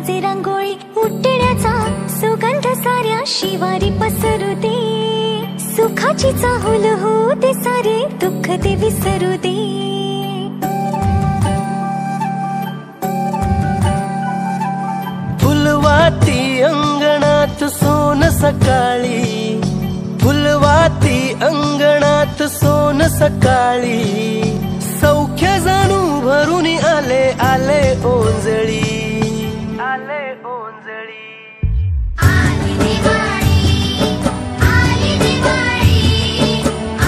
सजे रांगोळी उठण्याचा सुगंध साऱ्या शिवारी पसरू दे, सुखाची चाहूल होऊ दे सारे दुःख ते विसरू दे। फुलवाती अंगणात सोन सकाळी, फुलवाती अंगणात सोन सकाळी, सौख्य जाणू भरून आले आले ओंजळी, आले ओंजळी। आली दिवाळी, आली दिवाळी,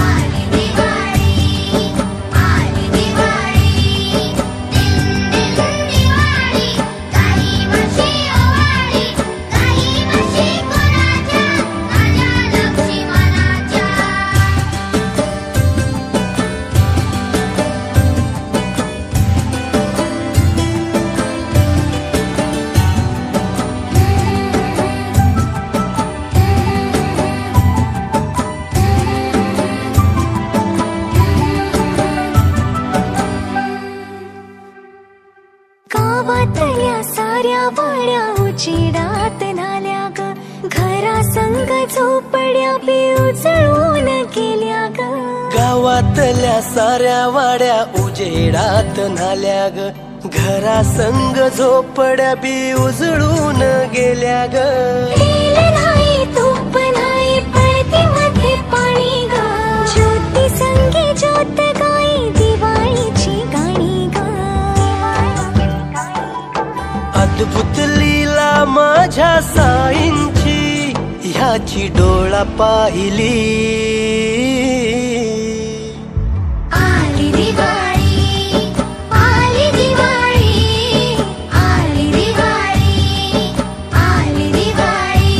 आली दिवाळी, आली दिवाळी, दिन दिन दिवाळी, काही वर्षी ओवाळी, काही वर्षी कोणाच्या, माझ्या लक्ष्मणाच्या। गावातल्या साऱ्या वाड्या उजेडात नाल्या ग, घरा संग झोपड्या बी उजळून गेल्या ग। गावातल्या साऱ्या वाड्या उजेडात नाल्या ग, घरा संग झोपड्या बी उजळून गेल्या ग। तेल नाही तूप नाही पळतीमध्ये पाणी ग, ज्योती संगी ज्योत गाई दिवाळीची गाणी ग। अद्भुत लीला माझ्या साईंची ह्याची डोळा पाहिली। आली दिवाळी, आली दिवाळी, आली दिवाळी, आली दिवाळी।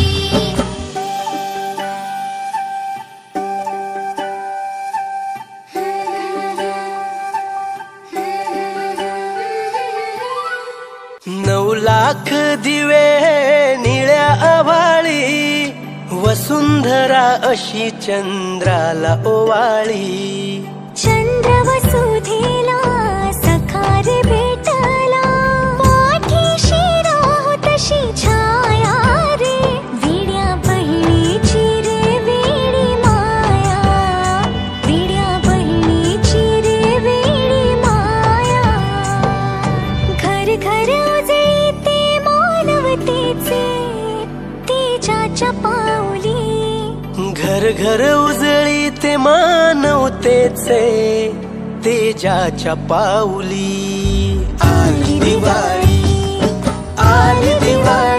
नऊ लाख दिवे निळ्या आभाळी, वसुंधरा अशी चंद्राला ओवाळी। चंद्र वसुधेला सखार भेटला, पाठीशी राहो तशी छाया रे, विड्या बहिणीची रे वेडी माया, विड्या बहिणीची रे वेडी माया। घर घर उजळी ते मानवतेचे तेजाच्या पाऊली, घर घर उजळी ते मानवतेचे तेजाच्या पाऊली। आली दिवाळी, आली दिवाळी।